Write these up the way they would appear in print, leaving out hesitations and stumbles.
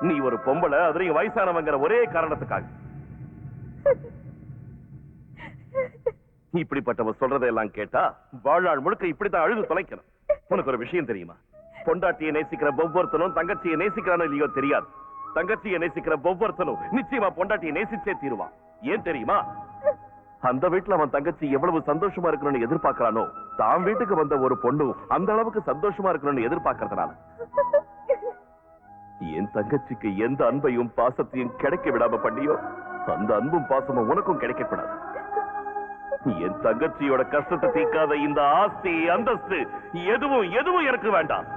நீ ஒரு பொம்பளை, அதுலயும் வயசானவங்கிற ஒரே காரணத்துக்காக. இப்படிப்பட்டவ சொல்றதெல்லாம் கேட்டா வாழ்நாள் முழுக்க இப்படித்தான் அழுது தொலைக்கணும். உனக்கு ஒரு விஷயம் தெரியுமா? பொண்டாட்டியை நேசிக்கிற ஒவ்வொருத்தனும் தங்கச்சியை நேசிக்கிறானோ இல்லையோ தெரியாது. தங்கச்சியை நேசிக்கிற ஒவ்வொருத்தனும் நிச்சயமா பொண்டாட்டியை நேசிச்சே தீருவான். ஏன் தெரியுமா? அந்த வீட்டுல அவன் தங்கச்சி எவ்வளவு சந்தோஷமா இருக்கணும்னு எதிர்பார்க்கிறானோ, தான் வீட்டுக்கு வந்த ஒரு பொண்ணு அந்த அளவுக்கு சந்தோஷமா இருக்கணும்னு எதிர்பார்க்கறதுனால என் தங்கச்சிக்கு எந்த அன்பையும் பாசத்தையும் கிடைக்க விடாம பண்ணியோ, அந்த அன்பும் பாசமும் உனக்கும் கிடைக்க கூடாது. என் தங்கச்சியோட கஷ்டத்தை தீர்க்காத இந்த ஆஸ்தி அந்தஸ்து எதுவும் எதுவும் எனக்கு வேண்டாம்.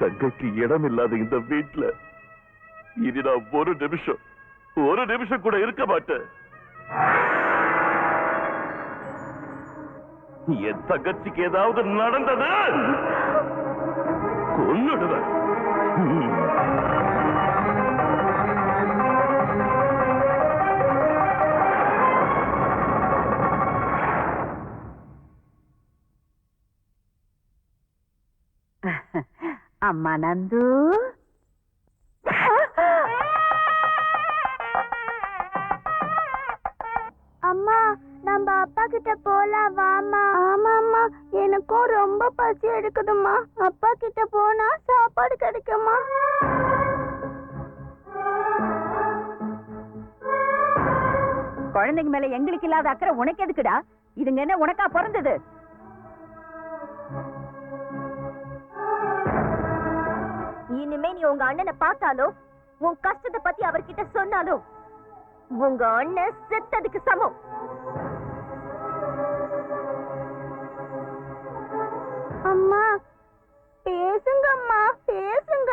தங்கைக்கு இடம் இல்லாத இந்த வீட்டுல இனி நான் ஒரு நிமிஷம் கூட இருக்க மாட்டேன். என் தங்கச்சிக்கு ஏதாவது நடந்தது கொன்னுடுவேன். அம்மா நந்து, அம்மா நம்ம அப்பா கிட்ட போலாம் வாமா. ஆமாம்மா, எனக்கும் ரொம்ப பசி எடுக்குதுமா. அப்பா கிட்ட போனா சாப்பாடு கிடைக்குமா? குழந்தைங்க மேல எங்களுக்கு இல்லாத அக்கறை உனக்கு எதுக்குடா? இதுங்க என்ன உனக்கா பிறந்தது? இனிமே நீ உங்க அண்ணனை பார்த்தாலோ, உன் கஷ்டத்தை பத்தி அவர்கிட்ட சொன்னாலோ, உங்க அண்ணன் செத்ததுக்கு சமம். அம்மா பேசுங்கம்மா, பேசுங்க.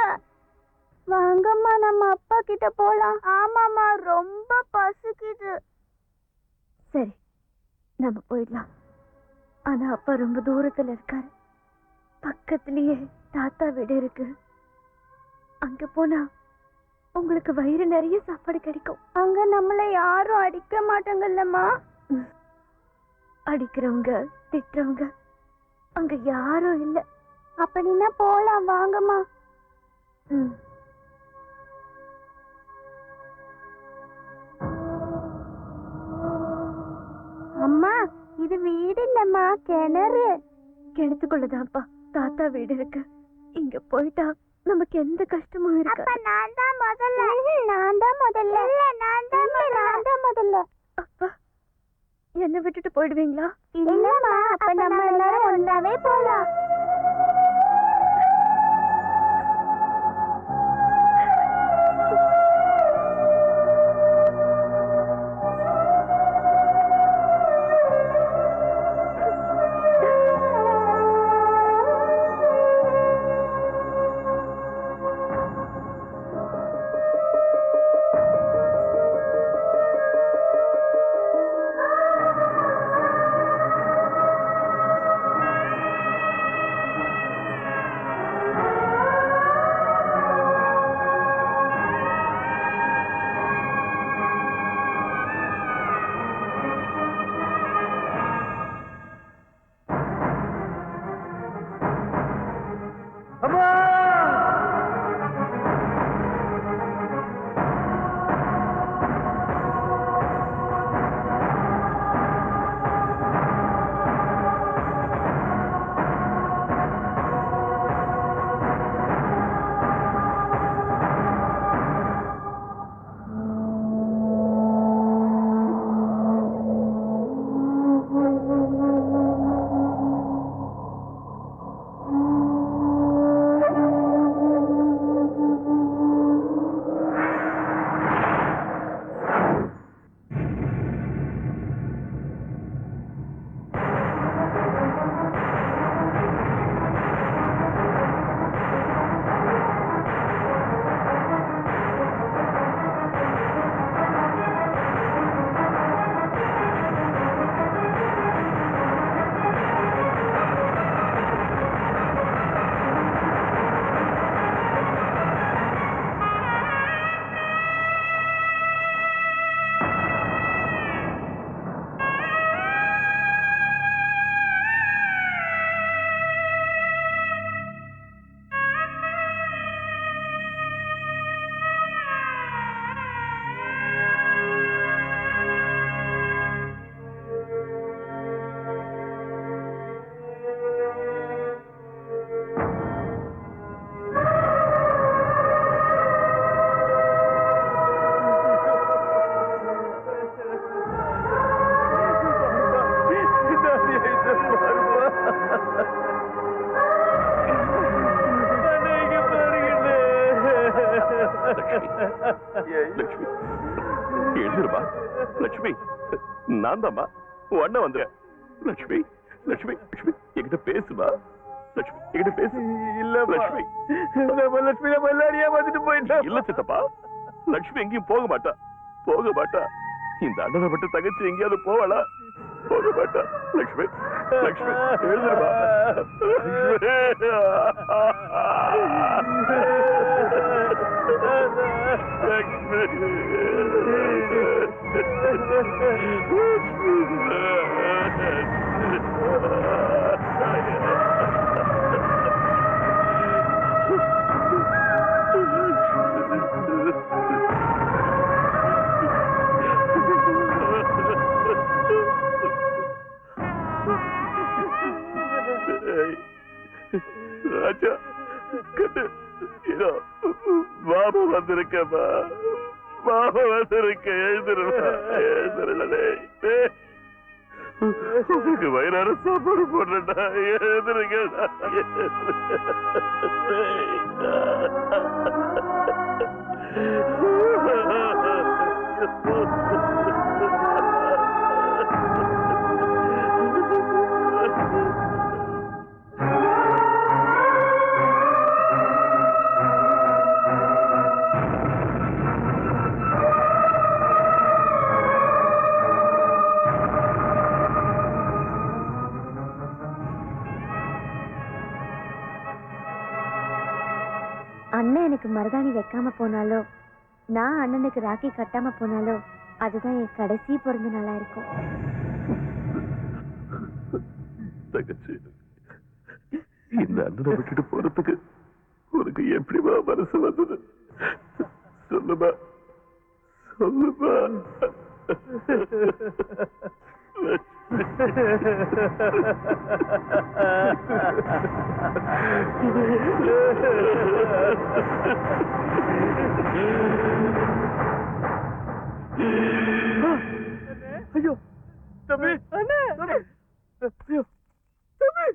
வாங்கம்மா, நம்ம அப்பா கிட்ட போலாம். ஆமாம்மா, ரொம்ப பசிக்குது. சரி, நம்ம போயிடலாம். ஆனா அப்பா ரொம்ப தூரத்துல இருக்காரு. பக்கத்திலேயே தாத்தா வீடு இருக்கு. அங்க போனா உங்களுக்கு வயிறு நிறைய சாப்பாடு கிடைக்கும். அங்க நம்மள யாரும் அடிக்க மாட்டாங்கல்லம்மா. அடிக்கிறவங்க திட்டுறவங்க அங்க யாரும் இல்ல. அப்படின்னா போலாம் வாங்கம்மா. அம்மா, இது வீடு இல்லம்மா, கிணறு. கிணத்துக்குள்ளதான்ப்பா தாத்தா வீடு இருக்கு. இங்க போயிட்டா நமக்கு எந்த கஷ்டமும் இருக்கு. அப்ப நான் தான் முதல்ல. நான் தான் முதல்ல. இல்ல, நான் தான் முதல்ல. அப்பா என்ன விட்டுட்டு போயிடுவீங்களா? இல்லம்மா, அப்ப நம்ம எல்லாரும் ஒண்ணாவே போலாம். லட்சுமி எழுந்துருமா லட்சுமி, நான் தான்மா உன் அண்ணன் வந்துறேன். லட்சுமி லட்சுமி லட்சுமி என்கிட்ட பேசுமா லட்சுமி, என்கிட்ட பேசு. இல்ல லட்சுமி, லட்சுமி நம்ம எல்லாரையும் ஏமாத்திட்டு போயிட்டா. இல்ல சித்தப்பா, லட்சுமி எங்கேயும் போக மாட்டா, போக மாட்டா. இந்த அண்ணனை மட்டும் தங்கச்சி எங்கேயாவது போவாளா? போக மாட்டா. லட்சுமி லட்சுமி எழுந்துருமா. ராஜா கண்ணு, இதோ பாபு வந்திருக்கமா, பாபு வந்திருக்க. எழுந்துருவா, எழுந்துருளே. உங்களுக்கு வயிறார சாப்பாடு போடுறா, எழுதுருங்க. அண்ணன் எனக்கு மருதாணி வைக்காம போனாலோ, நான் அண்ணனுக்கு ராக்கி கட்டாம போனாலோ, அதுதான் என் கடைசி பிறந்த நாளா இருக்கும். தங்கச்சி, இந்த அண்ணனை விட்டுட்டு போறதுக்கு உனக்கு எப்படிமா மனசு வந்தது? சொல்லுமா, சொல்லுமா. ஐயோ தம்பி, அண்ணே, ஐயோ தம்பி.